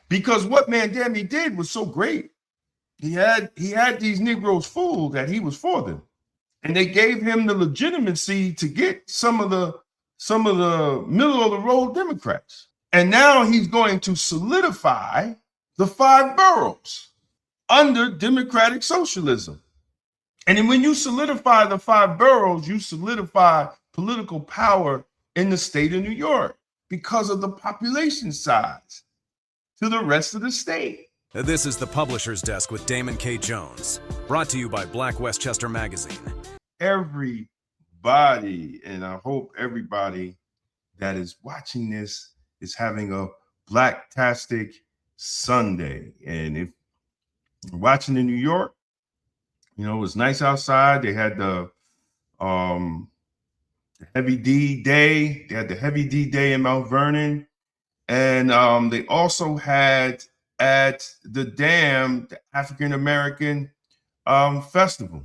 Because what Mandela did was so great. He had these Negroes fooled that he was for them. And they gave him the legitimacy to get some of the middle of the road Democrats. And now he's going to solidify the 5 boroughs under democratic socialism. And then when you solidify the 5 boroughs, you solidify political power in the state of New York because of the population size to the rest of the state. This is the Publisher's Desk with Damon K. Jones, brought to you by Black Westchester Magazine. Everybody, and I hope everybody that is watching this is having a Blacktastic Sunday. And if you're watching in New York, you know, it was nice outside. They had the Heavy D Day. They had the Heavy D Day in Mount Vernon. And they also had at the Dam, the African American Festival.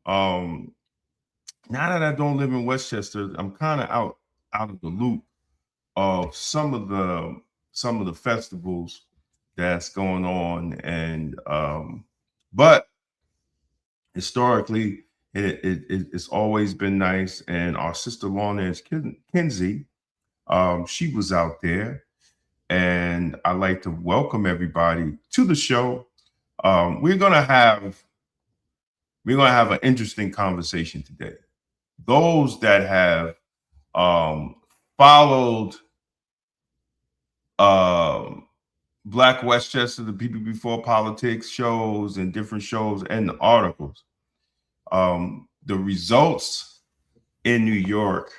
Now that I don't live in Westchester, I'm kind of out of the loop of some of the festivals that's going on, and but historically it's always been nice. And our sister Lorna Kinsey, she was out there, and I'd like to welcome everybody to the show. We're gonna have an interesting conversation today. Those that have followed Black Westchester, the People Before Politics shows and different shows and the articles, the results in New York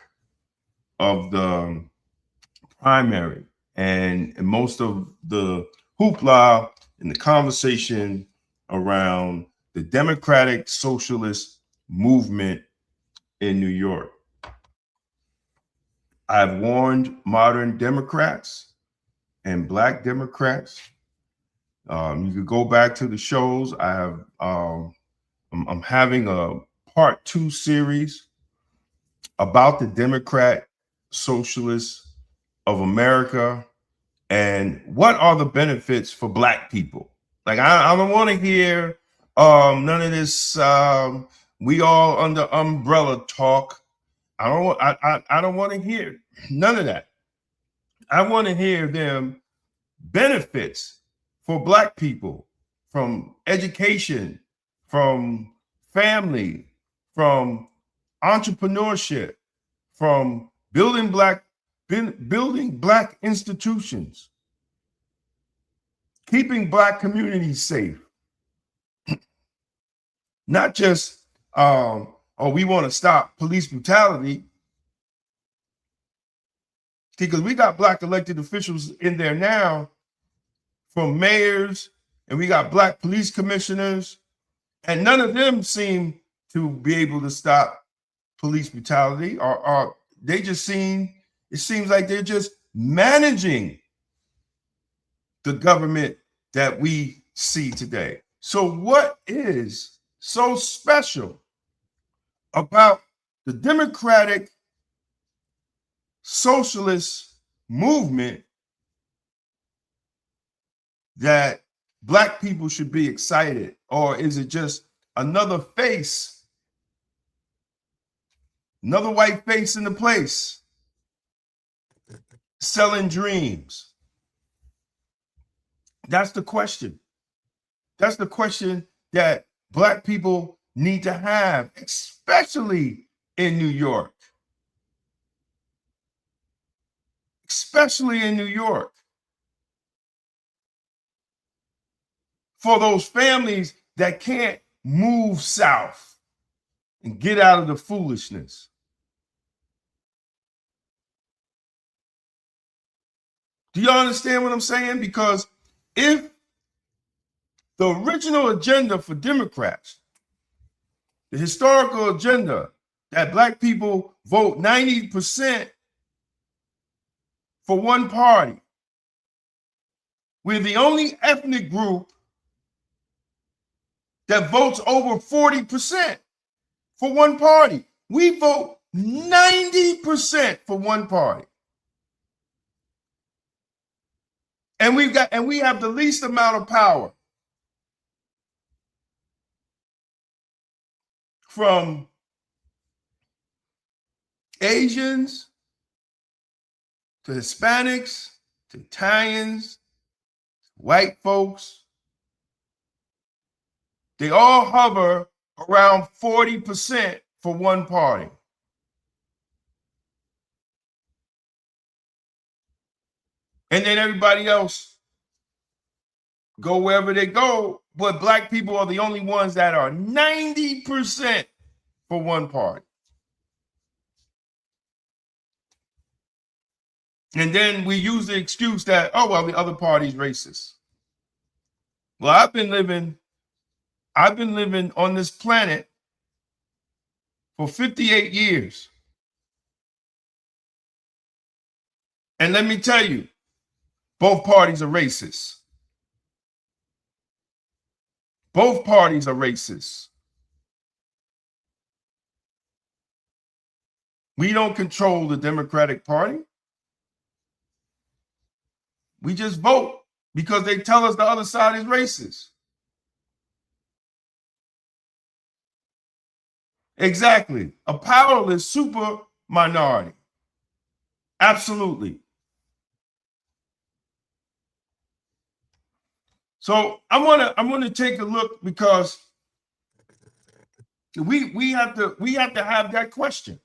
of the primary and most of the hoopla and the conversation around the democratic socialist movement in New York. I've warned modern Democrats and Black Democrats. You could go back to the shows. I have. I'm having a part 2 series about the Democrat Socialists of America and what are the benefits for Black people. Like I don't want to hear none of this. We all under umbrella talk. I don't want to hear none of that. I want to hear them benefits for Black people from education, from family, from entrepreneurship, from building Black institutions, keeping Black communities safe. Not just we want to stop police brutality, because we got Black elected officials in there now, from mayors, and we got Black police commissioners, and none of them seem to be able to stop police brutality, or they just it seems like they're just managing the government that we see today. So what is so special about the democratic socialist movement that Black people should be excited? Or is it just another face, another white face in the place, selling dreams? That's the question. That's the question that Black people need to have, especially in New York. Especially in New York. For those families that can't move south and get out of the foolishness. Do y'all understand what I'm saying? Because if the original agenda for Democrats, the historical agenda that Black people vote 90% for one party, we're the only ethnic group that votes over 40% for one party. We vote 90% for one party. And we have the least amount of power. From Asians to Hispanics to Italians, white folks, they all hover around 40% for one party. And then everybody else go wherever they go, but black people are the only ones that are 90% for one party. And then we use the excuse that, oh, well, the other party's racist. Well, I've been living on this planet for 58 years. And let me tell you, both parties are racist. Both parties are racist. We don't control the Democratic Party. We just vote because they tell us the other side is racist. Exactly. A powerless super minority. Absolutely. So I'm gonna take a look because we have to have that question.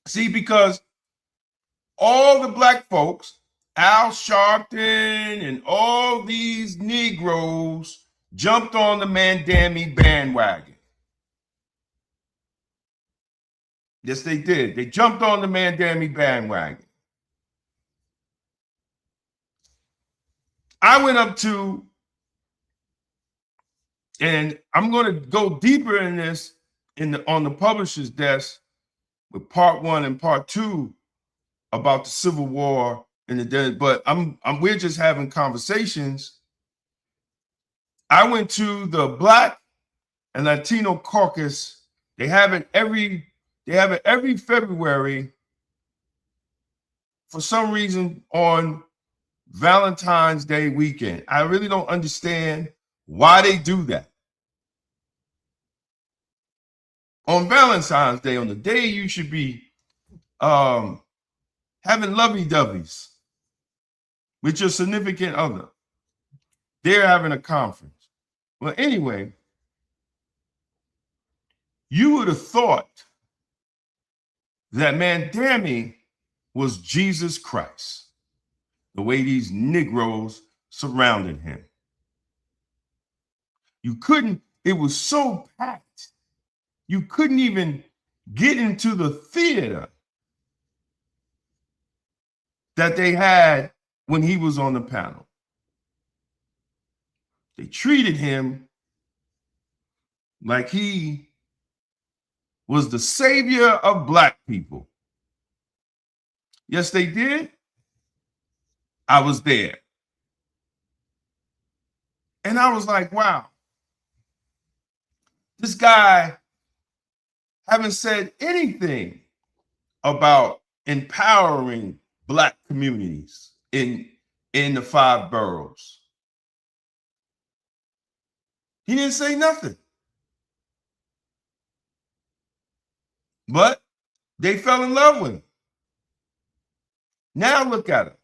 See, because all the black folks, Al Sharpton and all these Negroes jumped on the Mandami bandwagon. Yes, they did. They jumped on the Mandami bandwagon. I went up to, and I'm going to go deeper in this on the publisher's desk with part 1 and part 2 about the Civil War and the dead. But we're just having conversations. I went to the Black and Latino Caucus. They have it every February for some reason on Valentine's Day weekend. I really don't understand why they do that. On Valentine's Day, on the day you should be having lovey-doveys with your significant other, they're having a conference. Well, anyway, you would have thought that Mandami was Jesus Christ, the way these Negroes surrounded him. It was so packed, you couldn't even get into the theater that they had when he was on the panel. They treated him like he was the savior of black people. Yes, they did. I was there. And I was like, wow, this guy haven't said anything about empowering black communities in the 5 boroughs. He didn't say nothing. But they fell in love with him. Now look at him.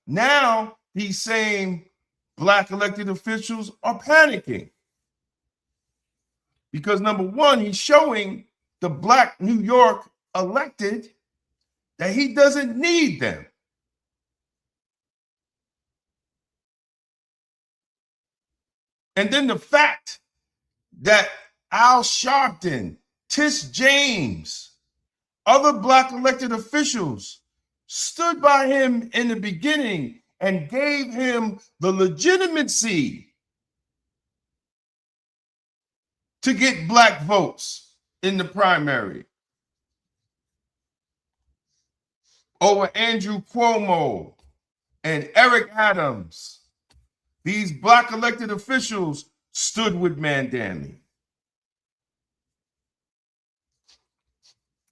Now these same black elected officials are panicking. Because number one, he's showing the black New York elected that he doesn't need them. And then the fact that Al Sharpton, Tish James, other black elected officials stood by him in the beginning and gave him the legitimacy to get black votes in the primary over Andrew Cuomo and Eric Adams. These black elected officials stood with Mandami.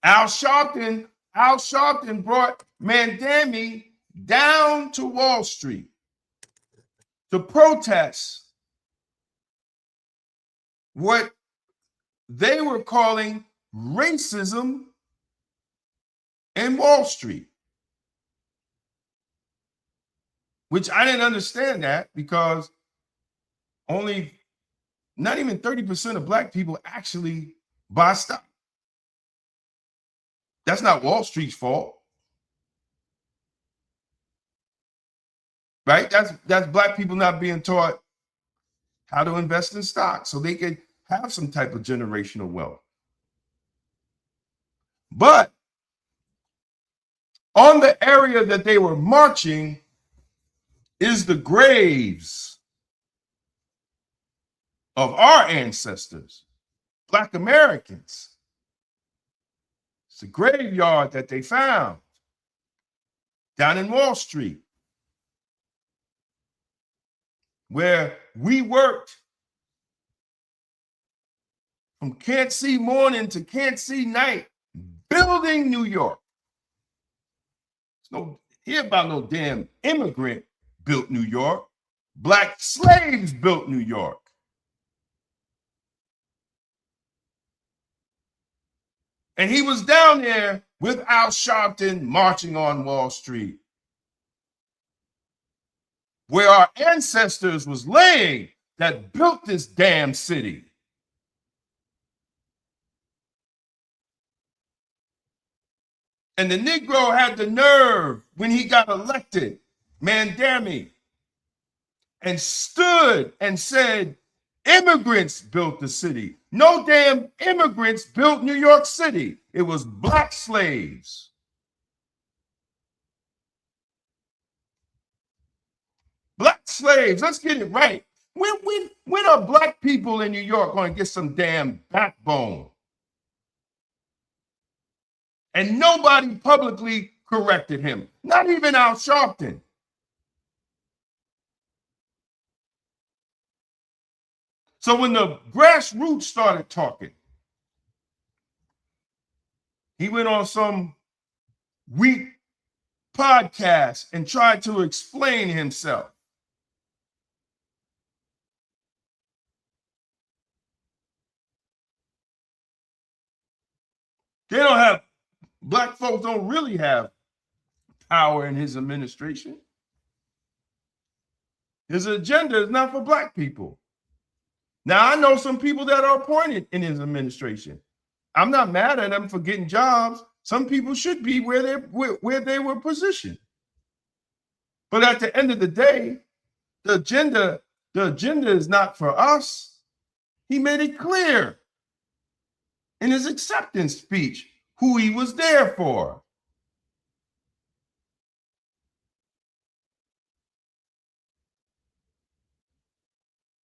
Al Sharpton brought Mandami down to Wall Street to protest what they were calling racism in Wall Street, which I didn't understand that because not even 30% of Black people actually buy stock. That's not Wall Street's fault, right? That's Black people not being taught how to invest in stocks so they could have some type of generational wealth. But on the area that they were marching is the graves of our ancestors, Black Americans. It's a graveyard that they found down in Wall Street, where we worked from can't see morning to can't see night, building New York. There's no hear about no damn immigrant built New York. Black slaves built New York. And he was down there with Al Sharpton marching on Wall Street, where our ancestors was laying that built this damn city. And the Negro had the nerve when he got elected, Mandami, and stood and said, immigrants built the city. No damn immigrants built New York City. It was Black slaves. Black slaves, let's get it right. When are Black people in New York going to get some damn backbone? And nobody publicly corrected him, not even Al Sharpton. So when the grassroots started talking, he went on some weak podcast and tried to explain himself. Black folks don't really have power in his administration. His agenda is not for Black people. Now, I know some people that are appointed in his administration. I'm not mad at them for getting jobs. Some people should be where they were positioned. But at the end of the day, the agenda is not for us. He made it clear in his acceptance speech who he was there for.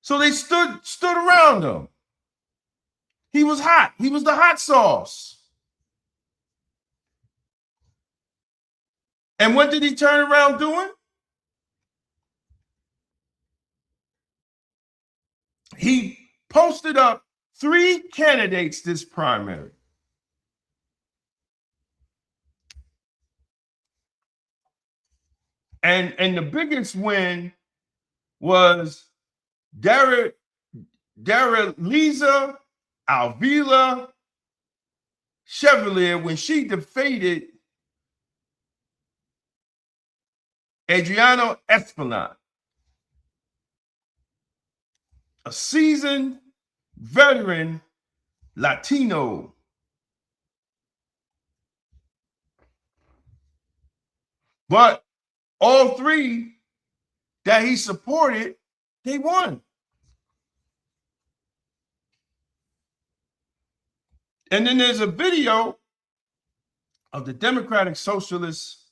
So they stood around him. He was hot. He was the hot sauce. And what did he turn around doing? He posted up 3 candidates this primary. And the biggest win was Daraliza Alvila Chevalier when she defeated Adriano Espinal, a seasoned veteran Latino. But all 3 that he supported, they won. And then there's a video of the Democratic Socialists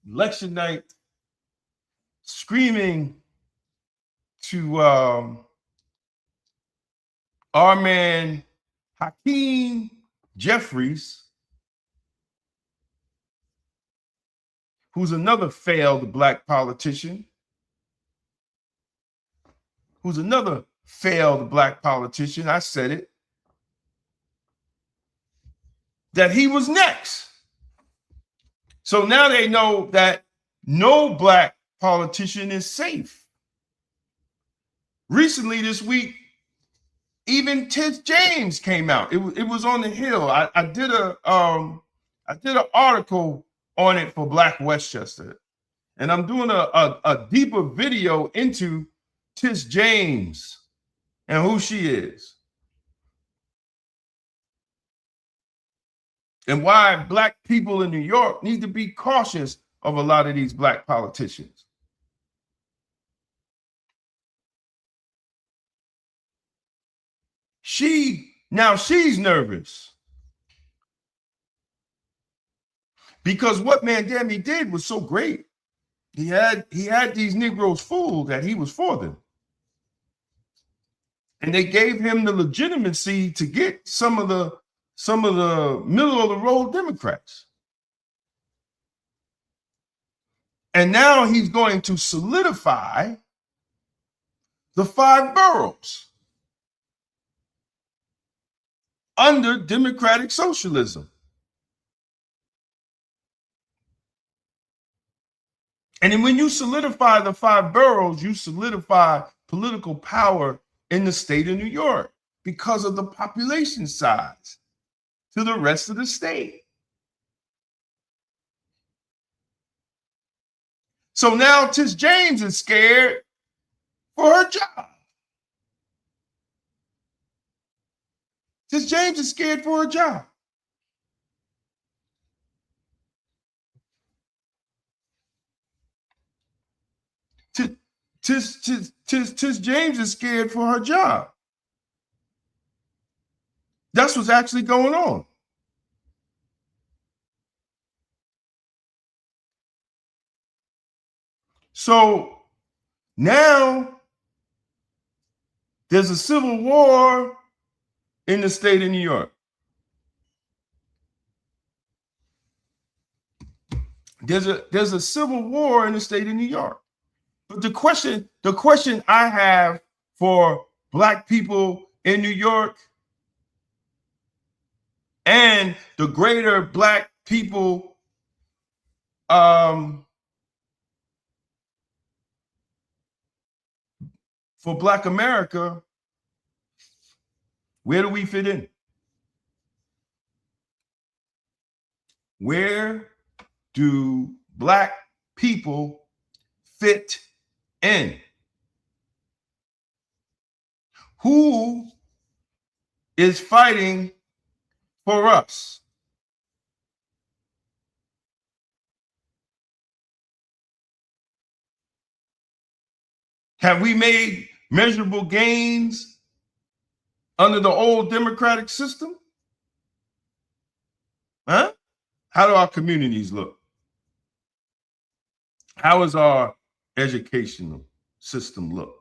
election night screaming to our man Hakeem Jeffries, who's another failed Black politician, I said it. that he was next. So now they know that no black politician is safe. Recently this week, even Tish James came out. It was on the Hill. I did an article on it for Black Westchester, and I'm doing a deeper video into Tish James and who she is, and why black people in New York need to be cautious of a lot of these black politicians. She's nervous because what Mandemi did was so great. He had these Negroes fooled that he was for them. And they gave him the legitimacy to get some of the middle of the road Democrats. And now he's going to solidify the 5 boroughs under democratic socialism. And then when you solidify the 5 boroughs, you solidify political power in the state of New York because of the population size to the rest of the state. So now Tish James is scared for her job. Tish James is scared for her job. Tish James is scared for her job. That's what's actually going on. So now there's a civil war in the state of New York. There's a civil war in the state of New York. But the question I have for black people in New York and the greater black people for Black America, where do we fit in? Where do black people fit in? Who is fighting for us? Have we made measurable gains under the old democratic system? Huh? How do our communities look? How is our educational system look?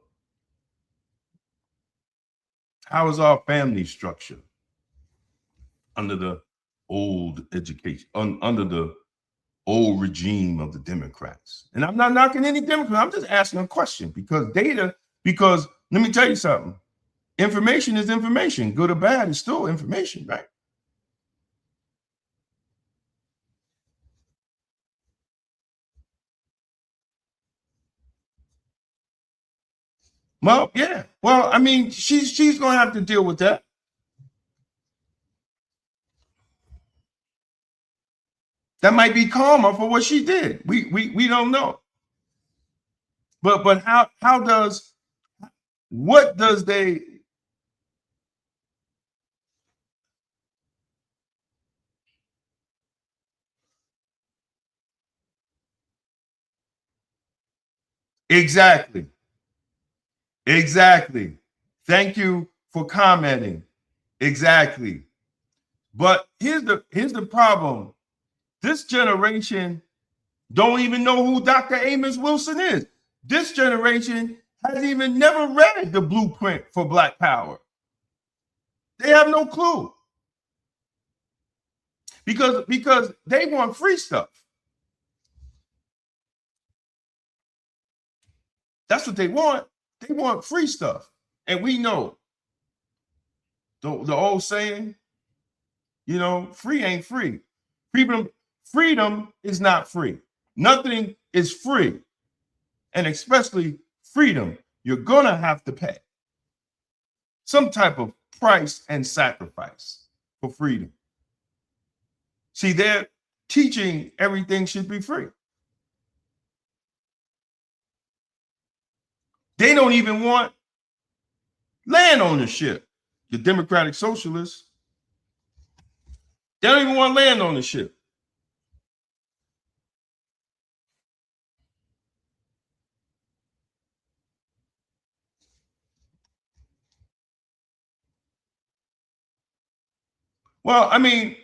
How is our family structure under the old education, under the old regime of the Democrats? And I'm not knocking any Democrat. I'm just asking a question because let me tell you something. Information is information. Good or bad is still information, right? Well, yeah. Well, I mean, she's going to have to deal with that. That might be karma for what she did. We don't know. But what does they exactly? Exactly. Thank you for commenting. Exactly. But here's the problem. This generation don't even know who Dr. Amos Wilson is. This generation has even never read the blueprint for Black Power. They have no clue. Because they want free stuff. That's what they want. They want free stuff. And we know the old saying, You know, free ain't free. Freedom is not free. Nothing is free. And especially freedom, you're going to have to pay some type of price and sacrifice for freedom. See, they're teaching everything should be free. They don't even want land ownership. The Democratic Socialists, they don't even want land ownership. Well, I mean,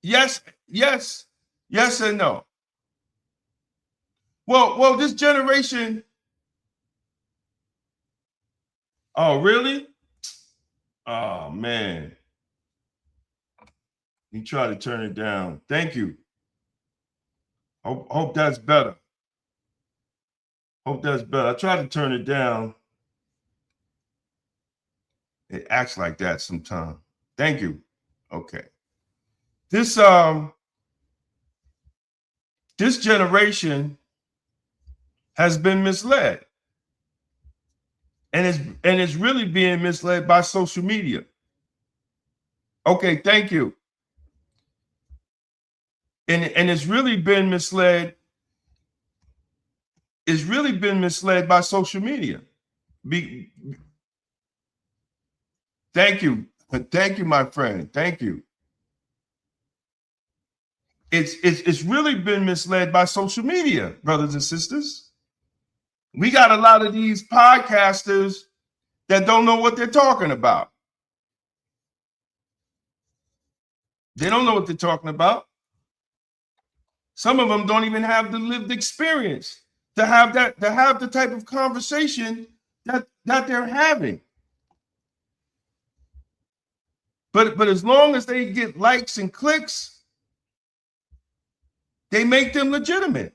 yes, and no. Well, this generation. Oh, really? Oh man. You try to turn it down. Thank you. Hope that's better. Hope that's better. I tried to turn it down. It acts like that sometimes. Thank you. Okay. This this generation has been misled. And it's really being misled by social media. Okay, thank you. And it's really been misled. It's really been misled by social media. Thank you. Thank you, my friend. Thank you. It's really been misled by social media, brothers and sisters. We got a lot of these podcasters that don't know what they're talking about. They don't know what they're talking about. Some of them don't even have the lived experience to have the type of conversation that they're having. But as long as they get likes and clicks, they make them legitimate.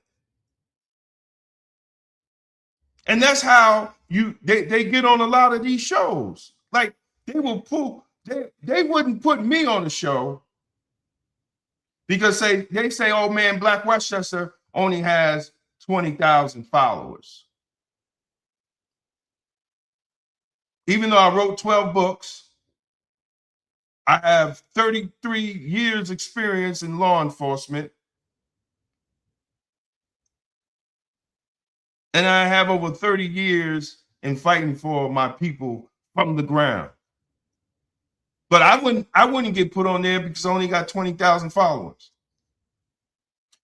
And that's how they get on a lot of these shows. Like they wouldn't put me on a show because they say, oh man, Black Westchester only has 20,000 followers. Even though I wrote 12 books, I have 33 years experience in law enforcement, and I have over 30 years in fighting for my people from the ground. But I wouldn't get put on there because I only got 20,000 followers.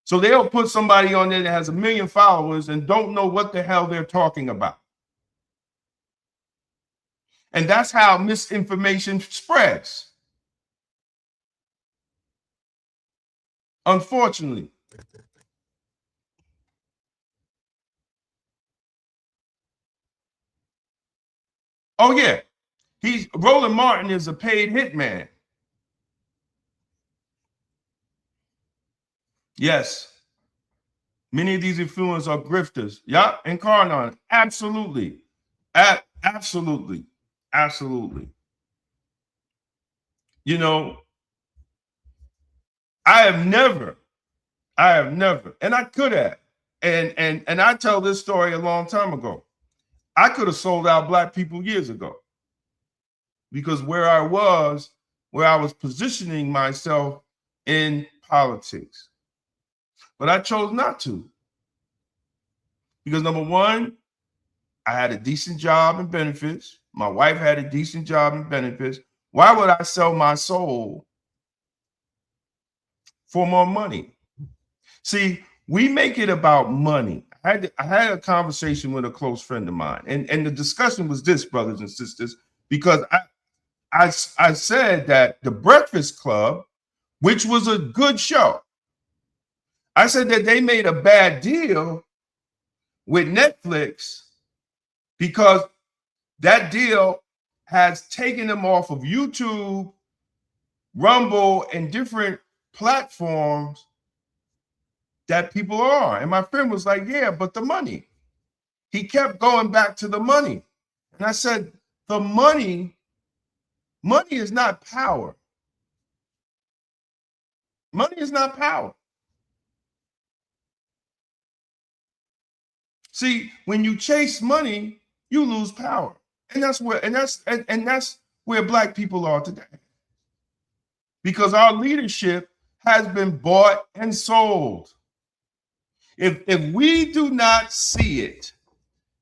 So they'll put somebody on there that has 1 million followers and don't know what the hell they're talking about. And that's how misinformation spreads. Unfortunately. Oh yeah. Roland Martin is a paid hitman. Yes. Many of these influencers are grifters. Yeah, and Carnon. Absolutely. Absolutely. Absolutely. You know, I have never, and I could have. And I tell this story a long time ago. I could have sold out Black people years ago. Because where I was positioning myself in politics. But I chose not to. Because number one, I had a decent job and benefits. My wife had a decent job and benefits. Why would I sell my soul for more money? See, we make it about money. I had a conversation with a close friend of mine, and the discussion was this, brothers and sisters, because I said that the Breakfast Club, which was a good show, I said that they made a bad deal with Netflix because that deal has taken them off of YouTube, Rumble, and different platforms that people are. And my friend was like, yeah, but the money. He kept going back to the money. And I said, the money is not power. Money is not power. See, when you chase money, you lose power. And that's where black people are today. Because our leadership has been bought and sold. If we do not see it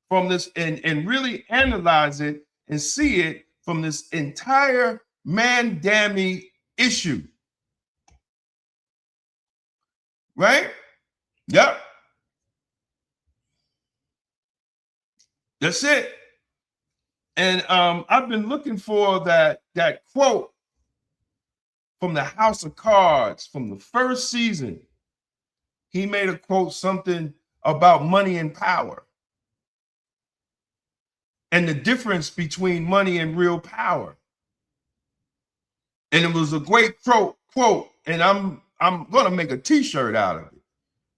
from this and really analyze it and see it from this entire man-dammy issue, right? Yep. That's it. And I've been looking for that quote from the House of Cards from the first season. He made a quote something about money and power and the difference between money and real power. And it was a great quote, and I'm going to make a t-shirt out of it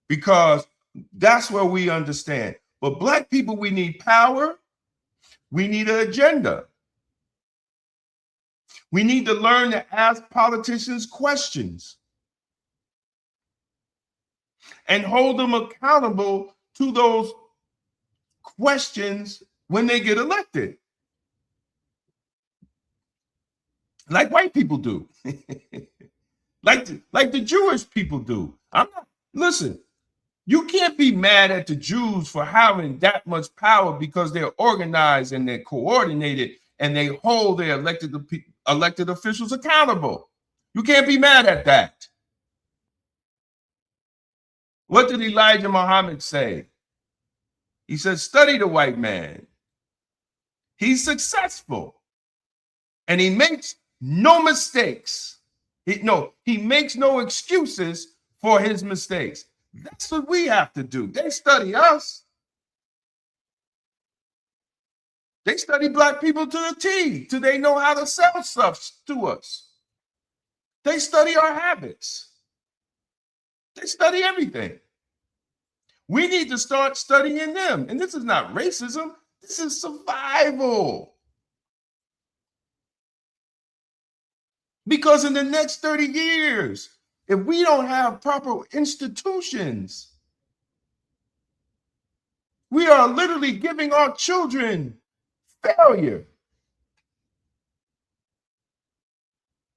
because that's where we understand. But black people, we need power. We need an agenda. We need to learn to ask politicians questions and hold them accountable to those questions when they get elected. Like white people do. like the Jewish people do. Listen, you can't be mad at the Jews for having that much power because they're organized and they're coordinated and they hold their elected officials accountable. You can't be mad at that. What did Elijah Muhammad say? He said, study the white man. He's successful and he makes no mistakes. He makes no excuses for his mistakes. That's what we have to do. They study us. They study black people to the T, till they know how to sell stuff to us. They study our habits. They study everything. We need to start studying them. And this is not racism. This is survival. Because in the next 30 years, if we don't have proper institutions, we are literally giving our children failure.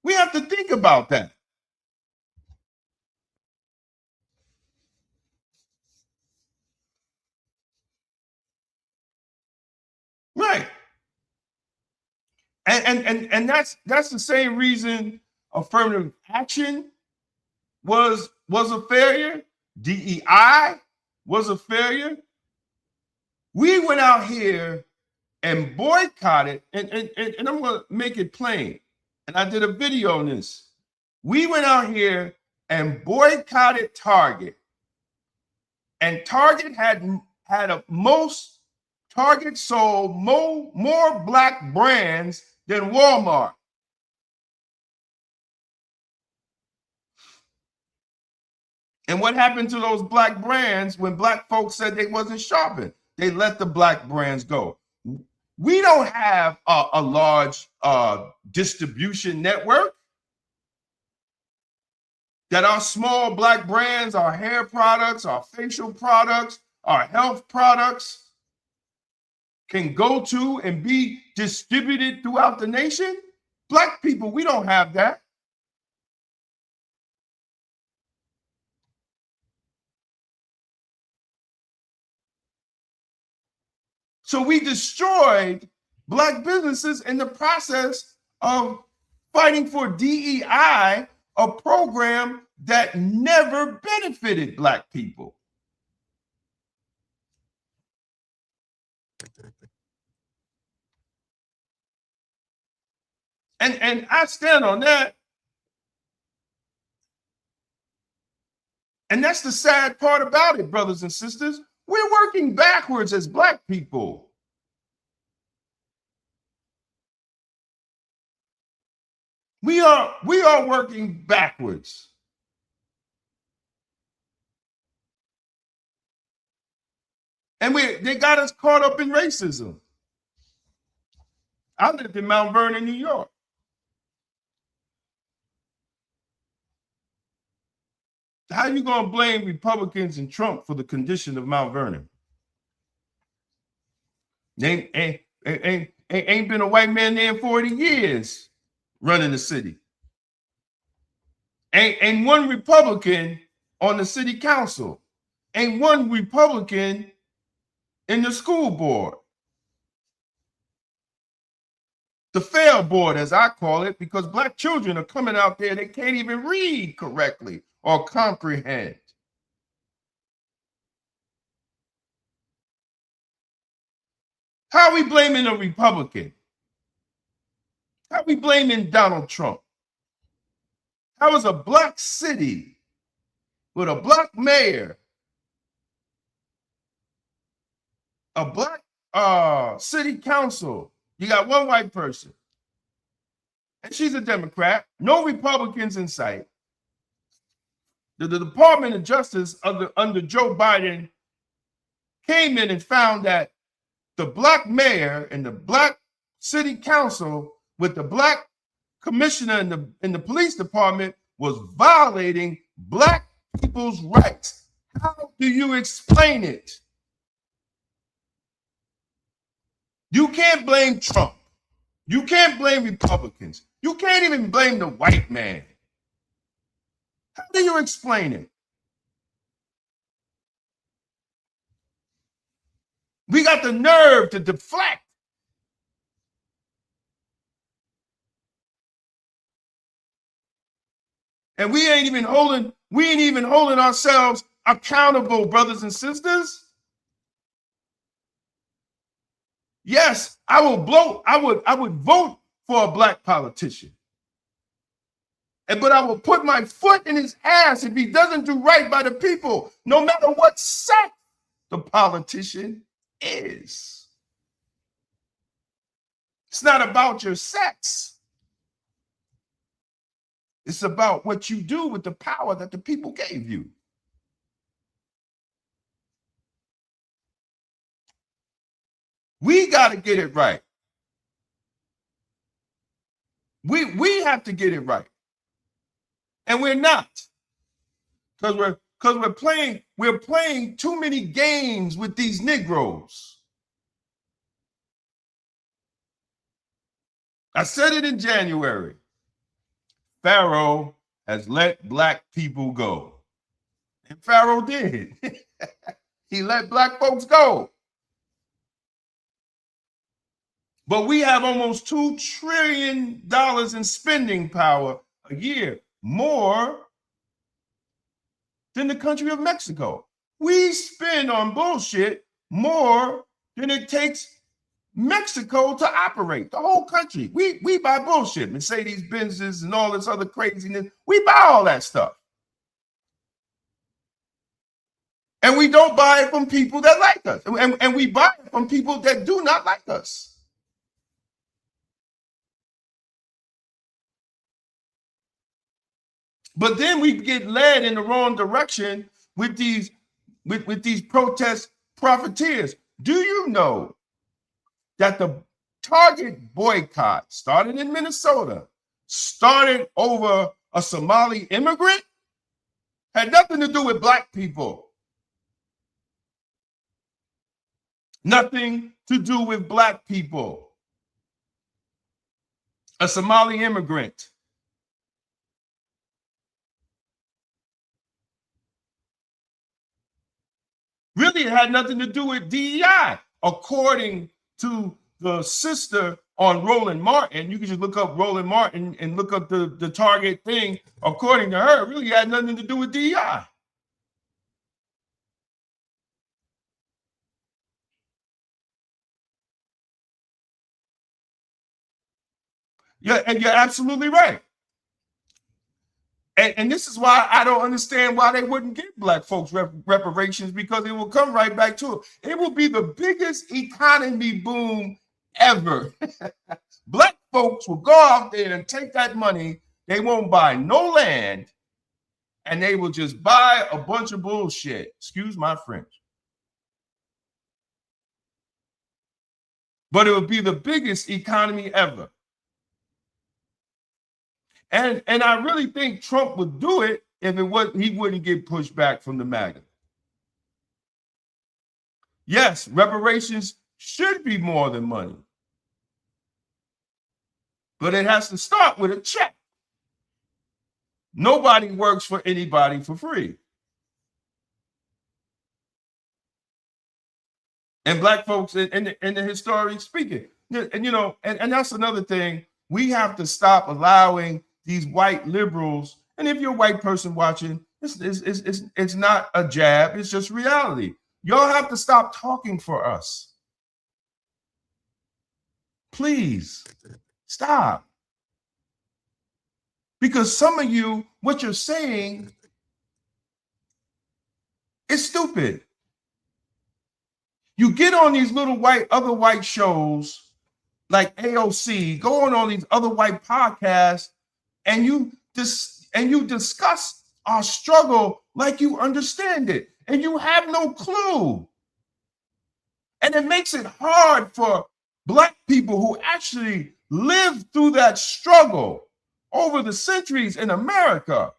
We have to think about that. Right. And that's the same reason affirmative action was a failure. DEI was a failure. We went out here and boycotted, and I'm going to make it plain. And I did a video on this. We went out here and boycotted Target. And Target had most Target sold more black brands than Walmart. And what happened to those black brands when black folks said they wasn't shopping? They let the black brands go. We don't have a large distribution network that our small black brands, our hair products, our facial products, our health products can go to and be distributed throughout the nation. Black people, we don't have that. So we destroyed black businesses in the process of fighting for DEI, a program that never benefited black people. And I stand on that. And that's the sad part about it, brothers and sisters. We're working backwards as black people. We are working backwards. And they got us caught up in racism. I lived in Mount Vernon, New York. How are you going to blame Republicans and Trump for the condition of Mount Vernon? Ain't been a white man there in 40 years running the city. Ain't one Republican on the city council. Ain't one Republican in the school board. The fail board, as I call it, because black children are coming out there, they can't even read correctly or comprehend. How are we blaming a Republican? How are we blaming Donald Trump? How is a black city with a black mayor, a black city council, you got one white person, and she's a Democrat, no Republicans in sight. The Department of Justice under Joe Biden came in and found that the black mayor and the black city council with the black commissioner in the police department was violating black people's rights. How do you explain it? You can't blame Trump. You can't blame Republicans. You can't even blame the white man. How do you explain it? We got the nerve to deflect. And we ain't even holding ourselves accountable, brothers and sisters. Yes, I would vote for a black politician. But I will put my foot in his ass if he doesn't do right by the people, no matter what sect the politician is. It's not about your sex. It's about what you do with the power that the people gave you. We got to get it right. We have to get it right. And we're not. Because we're playing too many games with these Negroes. I said it in January. Pharaoh has let black people go. And Pharaoh did. He let black folks go. But we have almost $2 trillion in spending power a year, more than the country of Mexico. We spend on bullshit more than it takes Mexico to operate. The whole country. We buy bullshit, Mercedes Benzes and all this other craziness. We buy all that stuff. And we don't buy it from people that like us. And we buy it from people that do not like us. But then we get led in the wrong direction with these protest profiteers. Do you know that the Target boycott started in Minnesota, started over a Somali immigrant? Had nothing to do with black people. Nothing to do with black people. A Somali immigrant. Really, it had nothing to do with DEI. According to the sister on Roland Martin, you can just look up Roland Martin and look up the Target thing. According to her, it really had nothing to do with DEI. Yeah, and you're absolutely right. And this is why I don't understand why they wouldn't give black folks reparations, because it will come right back to it. It will be the biggest economy boom ever. Black folks will go out there and take that money. They won't buy no land, and they will just buy a bunch of bullshit. Excuse my French. But it will be the biggest economy ever. And I really think Trump would do it if it was, he wouldn't get pushed back from the MAGA. Yes, reparations should be more than money, but it has to start with a check. Nobody works for anybody for free. And black folks in the historic speaking, and you know, and that's another thing. We have to stop allowing these white liberals. And if you're a white person watching, it's not a jab, it's just reality. Y'all have to stop talking for us. Please stop. Because some of you, what you're saying is stupid. You get on these little other white shows like AOC, go on all these other white podcasts, and you discuss our struggle like you understand it, and you have no clue. And it makes it hard for black people who actually lived through that struggle over the centuries in America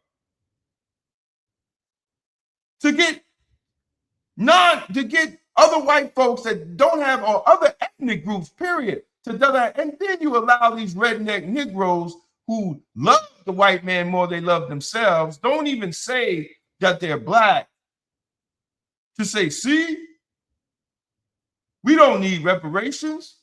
to get other white folks that don't have, or other ethnic groups, period, to do that. And then you allow these redneck Negroes who love the white man more than they love themselves, don't even say that they're black, to say, see, we don't need reparations.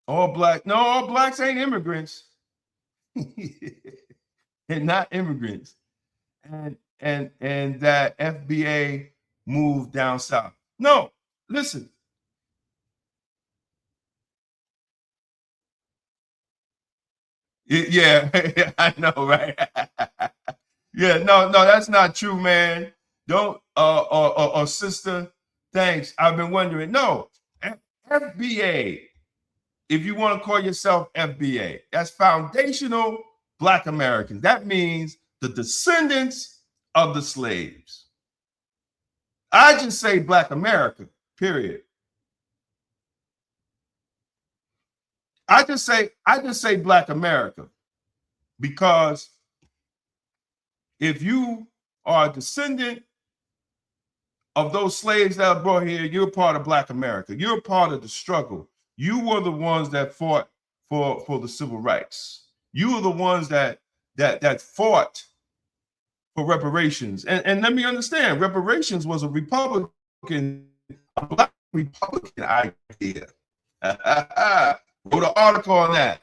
All blacks ain't immigrants. They're not immigrants. And that FBA moved down south. No, listen. Yeah, I know, right? Yeah, no, that's not true, man. Don't, sister, thanks. I've been wondering. No, FBA, if you want to call yourself FBA, that's Foundational Black Americans. That means the descendants of the slaves. I just say Black America, period. I just say Black America because if you are a descendant of those slaves that are brought here, you're part of Black America. You're a part of the struggle. You were the ones that fought for the civil rights. You were the ones that fought for reparations. And let me understand, reparations was a Black Republican idea. Wrote an article on that.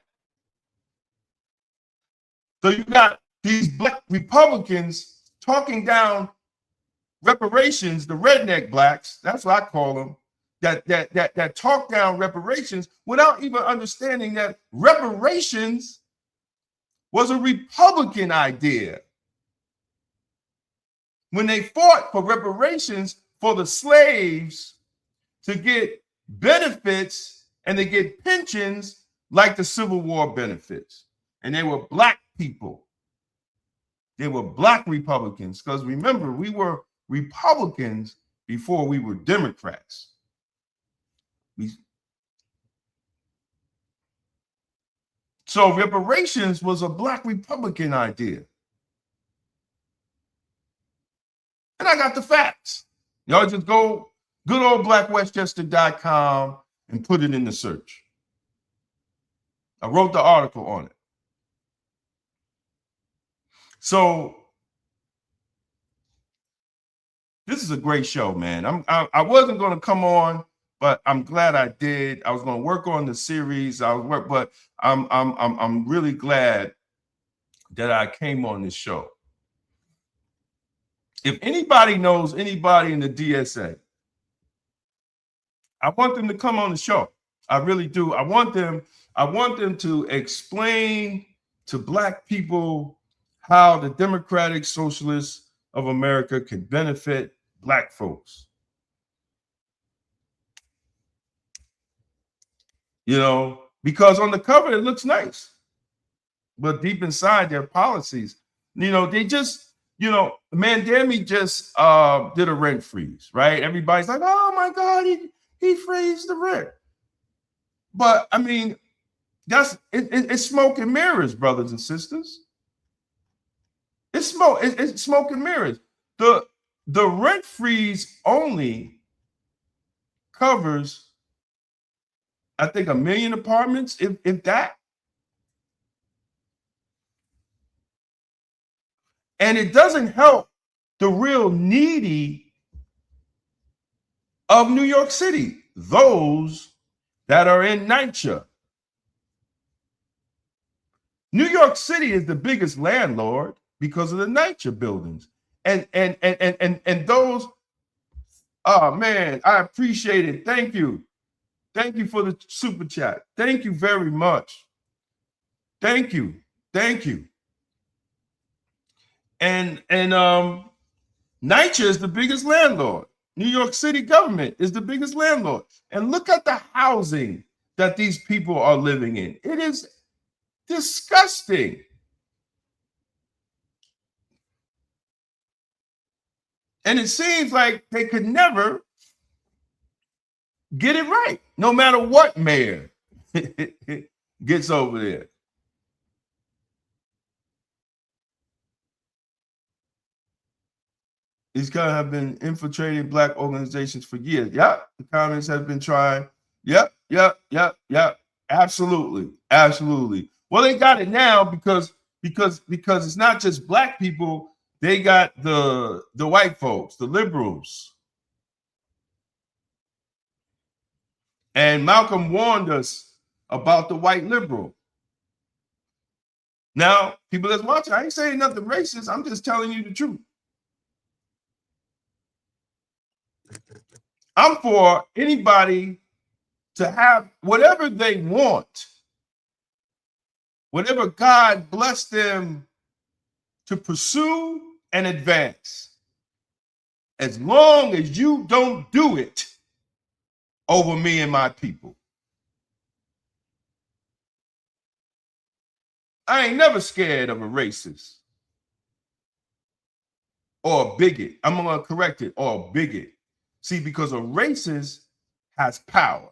So you got these Black Republicans talking down reparations, the redneck blacks, that's what I call them, that talk down reparations without even understanding that reparations was a Republican idea. When they fought for reparations for the slaves to get benefits and to get pensions like the Civil War benefits. And they were Black people. They were Black Republicans, because remember, we were Republicans before we were Democrats. So reparations was a Black Republican idea. And I got the facts. Y'all just go good old blackwestchester.com and put it in the search. I wrote the article on it. So this is a great show, man. I wasn't going to come on, but I'm glad I did. I was going to work on the series. But I'm really glad that I came on this show. If anybody knows anybody in the DSA, I want them to come on the show. I really do. I want them to explain to Black people how the Democratic Socialists of America can benefit Black folks. You know, because on the cover it looks nice, but deep inside their policies, you know, they just You know, Mandemi just did a rent freeze, right? Everybody's like, oh my God, he freezed the rent. But I mean, it's smoke and mirrors, brothers and sisters. It's smoke and mirrors. The rent freeze only covers, I think, 1 million apartments, if that. And it doesn't help the real needy of New York City, those that are in NYCHA. New York City is the biggest landlord because of the NYCHA buildings. And those, oh man, I appreciate it. Thank you. Thank you for the super chat. Thank you very much. Thank you. Thank you. And NYCHA is the biggest landlord. New York City government is the biggest landlord. And look at the housing that these people are living in. It is disgusting. And it seems like they could never get it right, no matter what mayor gets over there. These guys have been infiltrating Black organizations for years. Yep, the communists have been trying. Yep. Absolutely. Well, they got it now because it's not just Black people. They got the white folks, the liberals. And Malcolm warned us about the white liberal. Now, people that's watching, I ain't saying nothing racist. I'm just telling you the truth. I'm for anybody to have whatever they want, whatever God blessed them to pursue and advance, as long as you don't do it over me and my people. I ain't never scared of a racist or a bigot. I'm going to correct it, or a bigot. See, because a racist has power.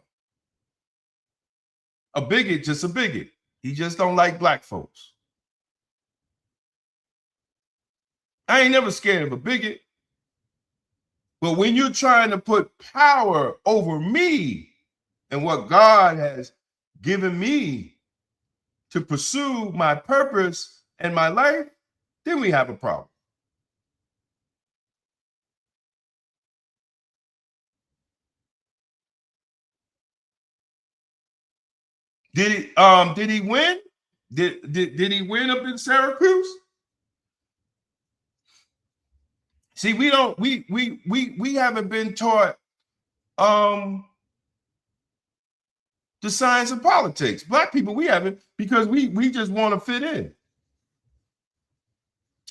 A bigot, just a bigot. He just don't like Black folks. I ain't never scared of a bigot. But when you're trying to put power over me and what God has given me to pursue my purpose and my life, then we have a problem. Did he win? Did he win up in Syracuse? See, we haven't been taught the science of politics. Black people, we haven't, because we just want to fit in.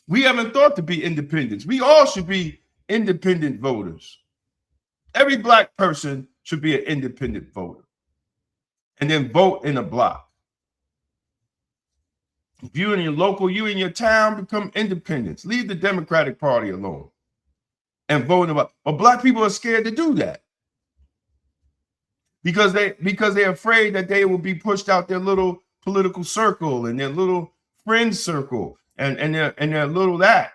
We haven't thought to be independents. We all should be independent voters. Every Black person should be an independent voter. And then vote in a block. If you in your local, you in your town, become independents. Leave the Democratic Party alone and vote in a block. But Black people are scared to do that because they're afraid that they will be pushed out their little political circle and their little friend circle and their little that.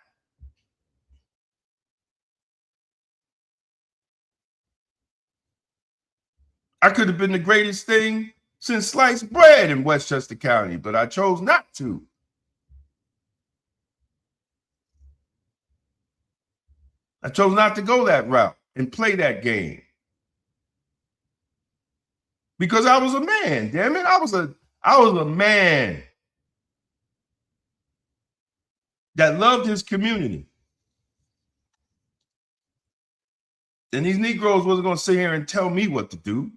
I could have been the greatest thing since sliced bread in Westchester County, but I chose not to. I chose not to go that route and play that game. Because I was a man, damn it. I was a man that loved his community. And these Negroes wasn't going to sit here and tell me what to do,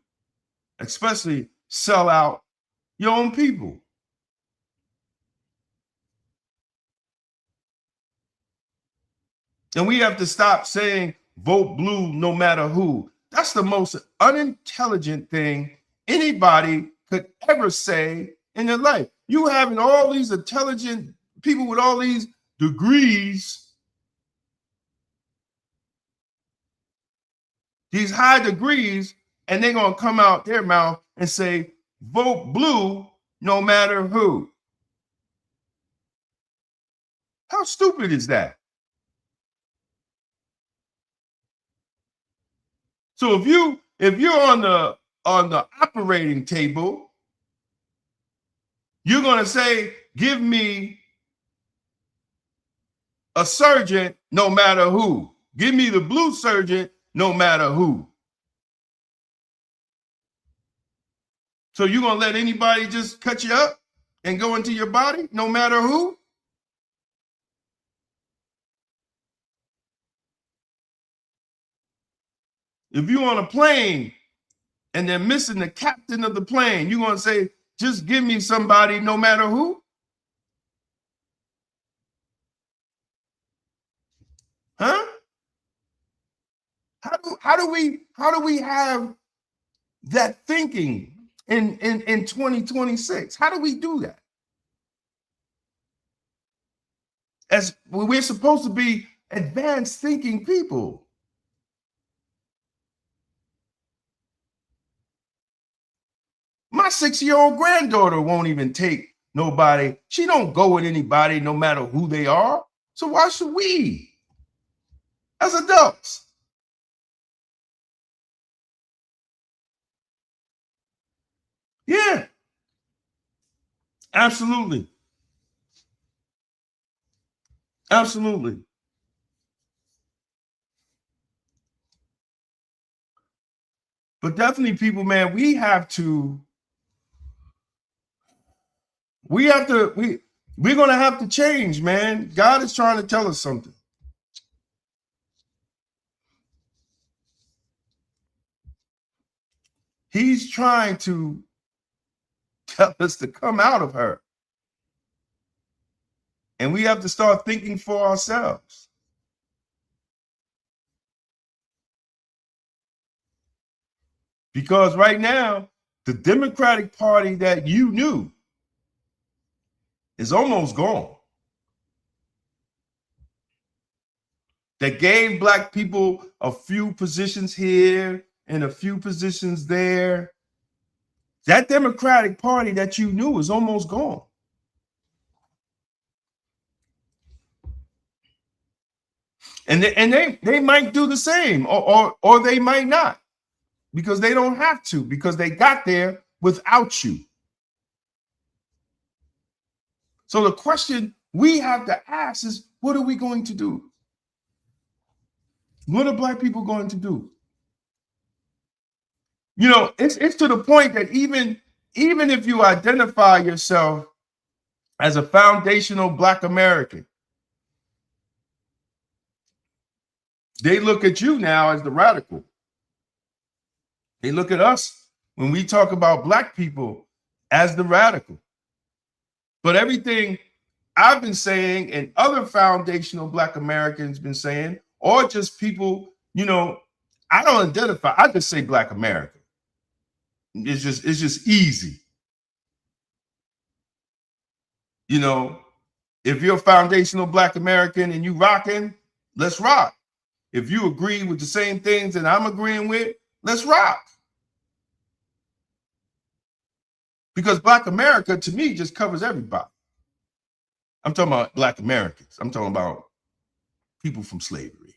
especially sell out your own people. And we have to stop saying vote blue no matter who. That's the most unintelligent thing anybody could ever say in their life. You having all these intelligent people with all these degrees these high degrees, and they're going to come out their mouth and say, vote blue no matter who. How stupid is that? So if you're on the operating table, you're going to say, give me a sergeant no matter who. Give me the blue sergeant no matter who. So you're going to let anybody just cut you up and go into your body no matter who? If you're on a plane and they're missing the captain of the plane, you're going to say, just give me somebody no matter who? Huh? How do we have that thinking in 2026? How do we do that? As we're supposed to be advanced thinking people. My 6-year-old granddaughter won't even take nobody. She don't go with anybody no matter who they are. So why should we as adults? Yeah, absolutely. Absolutely. But definitely, people, man, we're gonna have to change, man. God is trying to tell us something. He's trying to tell us to come out of her. And we have to start thinking for ourselves. Because right now, the Democratic Party that you knew is almost gone. That gave Black people a few positions here and a few positions there. That Democratic Party that you knew is almost gone. And they might do the same, or they might not, because they don't have to, because they got there without you. So the question we have to ask is, what are we going to do? What are Black people going to do? You know, it's to the point that even if you identify yourself as a foundational Black American, they look at you now as the radical. They look at us when we talk about Black people as the radical. But everything I've been saying and other foundational Black Americans been saying, or just people, you know, I don't identify, I just say Black American. It's just easy. You know, if you're a foundational Black American and you rocking, let's rock. If you agree with the same things that I'm agreeing with, let's rock. Because Black America, to me, just covers everybody. I'm talking about Black Americans. I'm talking about people from slavery.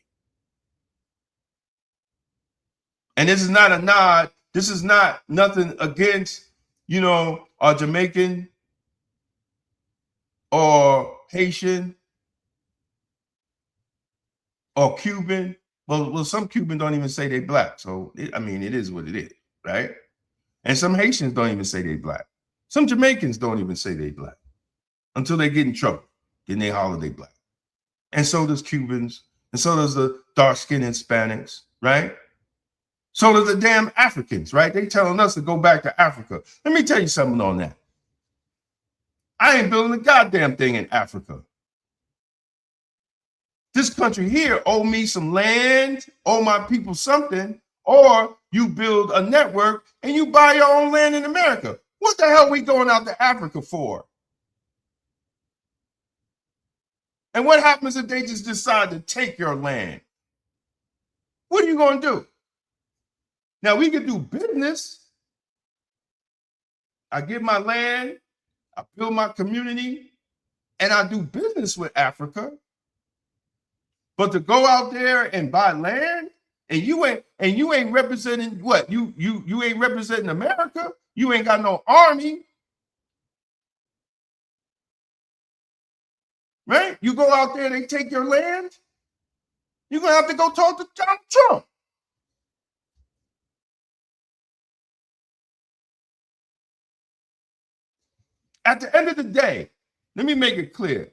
And this is not a nod. This is not nothing against, you know, a Jamaican or Haitian or Cuban. Well, some Cubans don't even say they Black. So, I mean, it is what it is, right? And some Haitians don't even say they Black. Some Jamaicans don't even say they Black until they get in trouble. Then they holler they Black. And so does Cubans. And so does the dark-skinned Hispanics, right? So do the damn Africans, right? They telling us to go back to Africa. Let me tell you something on that. I ain't building a goddamn thing in Africa. This country here owe me some land, owe my people something, or you build a network and you buy your own land in America. What the hell are we going out to Africa for? And what happens if they just decide to take your land? What are you going to do? Now we can do business. I get my land, I build my community, and I do business with Africa. But to go out there and buy land, and you ain't representing what? You ain't representing America. You ain't got no army. Right? You go out there, they take your land. You're gonna have to go talk to Donald Trump. At the end of the day, let me make it clear.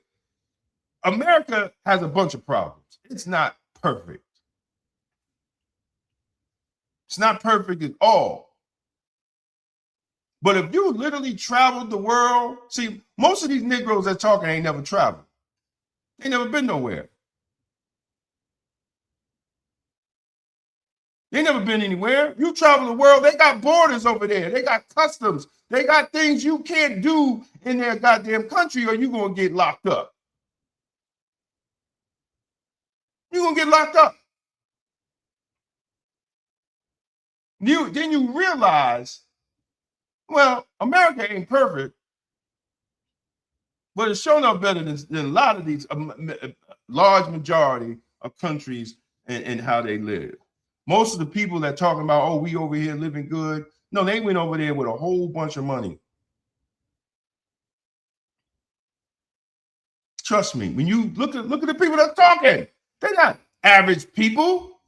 America has a bunch of problems. It's not perfect. It's not perfect at all. But if you literally traveled the world, see, most of these Negroes that talking ain't never traveled. They never been nowhere. They never been anywhere. You travel the world, they got borders over there. They got customs. They got things you can't do in their goddamn country or you're going to get locked up. You're going to get locked up. Then you realize, well, America ain't perfect, but it's shown up better than a lot of these large majority of countries and how they live. Most of the people that talking about, oh, we over here living good. No, they went over there with a whole bunch of money. Trust me, when you look at the people that's talking, they're not average people.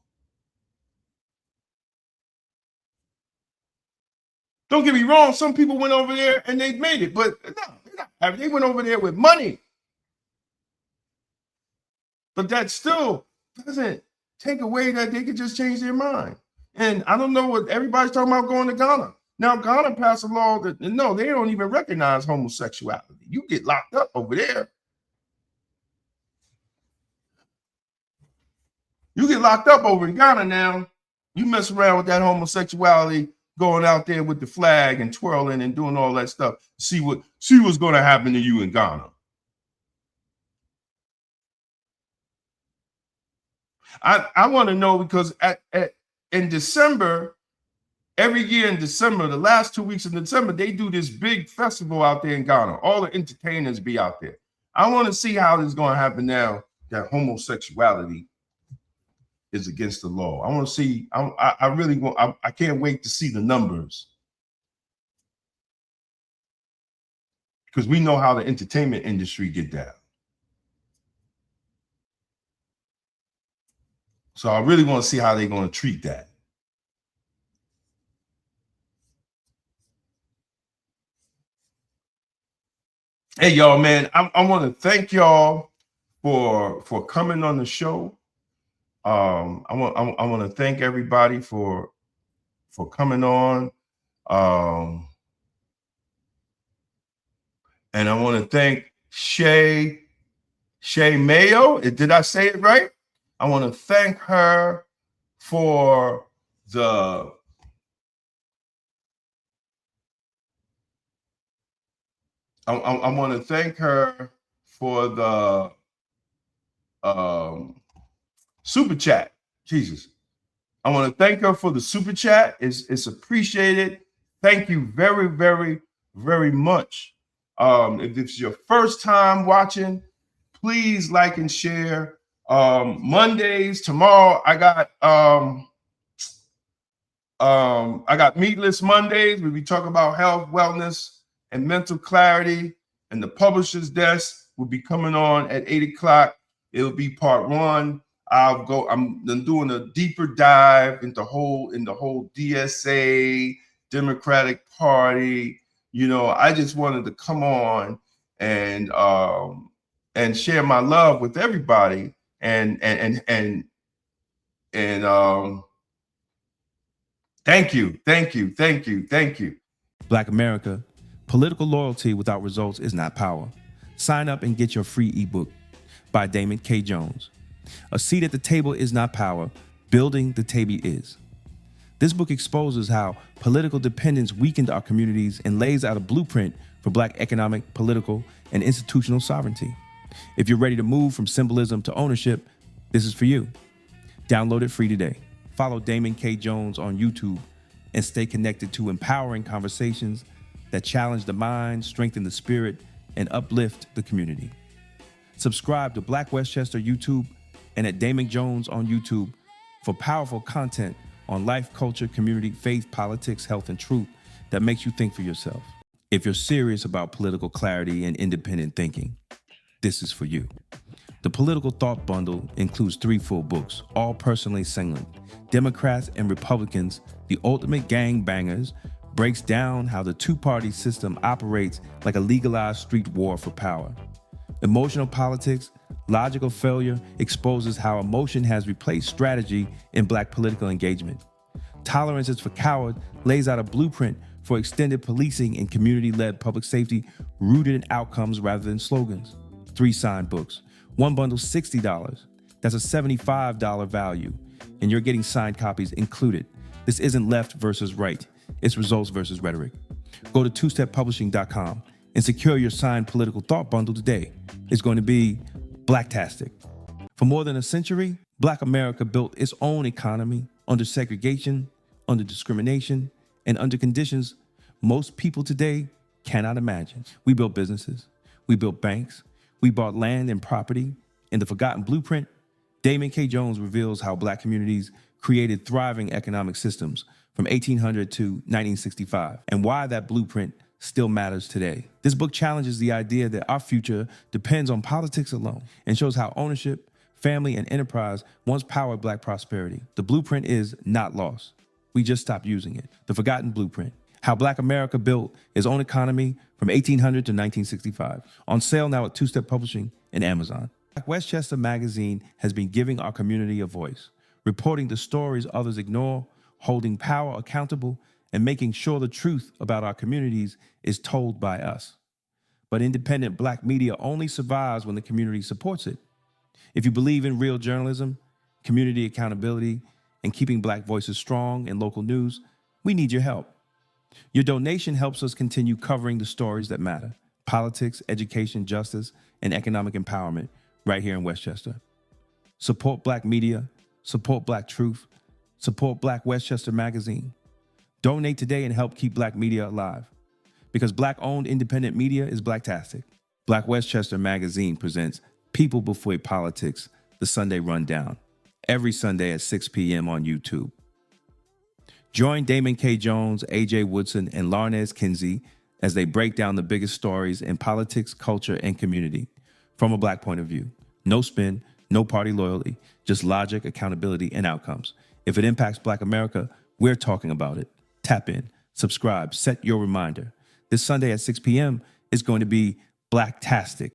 Don't get me wrong, some people went over there and they made it, but no, they went over there with money. But that still doesn't take away that they could just change their mind. And I don't know what everybody's talking about going to Ghana. Now, Ghana passed a law that, no, they don't even recognize homosexuality. You get locked up over there. You get locked up over in Ghana now. You mess around with that homosexuality, going out there with the flag and twirling and doing all that stuff. See what's going to happen to you in Ghana. I want to know because in December, every year in December, the last 2 weeks of December, they do this big festival out there in Ghana. All the entertainers be out there. I want to see how this is going to happen now that homosexuality is against the law. I want to see. I really want. I can't wait to see the numbers because we know how the entertainment industry get down. So I really want to see how they're going to treat that. Hey, y'all, man, I want to thank y'all for coming on the show. I want to thank everybody for coming on. And I want to thank Shay Mayo. Did I say it right? I want to thank her for the I want to thank her for the super chat. Jesus. I want to thank her for the super chat. It's appreciated. Thank you very, very, very much. If it's your first time watching, please like and share. Mondays, tomorrow, I got Meatless Mondays where we talk about health, wellness, and mental clarity. And the publisher's desk will be coming on at 8 o'clock. It'll be part 1. I'm doing a deeper dive into the whole DSA, Democratic Party. You know, I just wanted to come on and share my love with everybody and thank you. Black America, political loyalty without results is not power. Sign up and get your free ebook by Damon K. Jones. A seat at the table is not power. Building the table is. This book exposes how political dependence weakened our communities and lays out a blueprint for Black economic, political, and institutional sovereignty. If you're ready to move from symbolism to ownership, this is for you. Download it free today. Follow Damon K. Jones on YouTube and stay connected to empowering conversations that challenge the mind, strengthen the spirit, and uplift the community. Subscribe to Black Westchester YouTube and at Damon Jones on YouTube for powerful content on life, culture, community, faith, politics, health, and truth that makes you think for yourself. If you're serious about political clarity and independent thinking, this is for you. The Political Thought Bundle includes 3 full books, all personally signed. Democrats and Republicans, The Ultimate Gangbangers, breaks down how the two-party system operates like a legalized street war for power. Emotional Politics, Logical Failure exposes how emotion has replaced strategy in Black political engagement. Tolerance is for Cowards lays out a blueprint for extended policing and community-led public safety rooted in outcomes rather than slogans. 3 signed books. One bundle, $60. That's a $75 value, and you're getting signed copies included. This isn't left versus right. It's results versus rhetoric. Go to twosteppublishing.com and secure your signed Political Thought Bundle today. It's going to be Blacktastic. For more than a century, Black America built its own economy under segregation, under discrimination, and under conditions most people today cannot imagine. We built businesses. We built banks. We bought land and property. In The Forgotten Blueprint, Damon K. Jones reveals how Black communities created thriving economic systems from 1800 to 1965 and why that blueprint still matters today. This book challenges the idea that our future depends on politics alone and shows how ownership, family, and enterprise once powered Black prosperity. The blueprint is not lost. We just stopped using it. The Forgotten Blueprint, how Black America built its own economy from 1800 to 1965. On sale now at Two-Step Publishing and Amazon. Black Westchester Magazine has been giving our community a voice, reporting the stories others ignore, holding power accountable, and making sure the truth about our communities is told by us. But independent Black media only survives when the community supports it. If you believe in real journalism, community accountability, and keeping Black voices strong in local news, we need your help. Your donation helps us continue covering the stories that matter: politics, education, justice, and economic empowerment right here in Westchester. Support Black media, support Black truth, support Black Westchester Magazine. Donate today and help keep Black media alive. Because Black-owned independent media is Blacktastic. Black Westchester Magazine presents People Before Politics, the Sunday Rundown, every Sunday at 6 p.m. on YouTube. Join Damon K. Jones, AJ Woodson, and Larnez Kinsey as they break down the biggest stories in politics, culture, and community from a Black point of view. No spin, no party loyalty, just logic, accountability, and outcomes. If it impacts Black America, we're talking about it. Tap in, subscribe, set your reminder. This Sunday at 6 p.m. is going to be Blacktastic.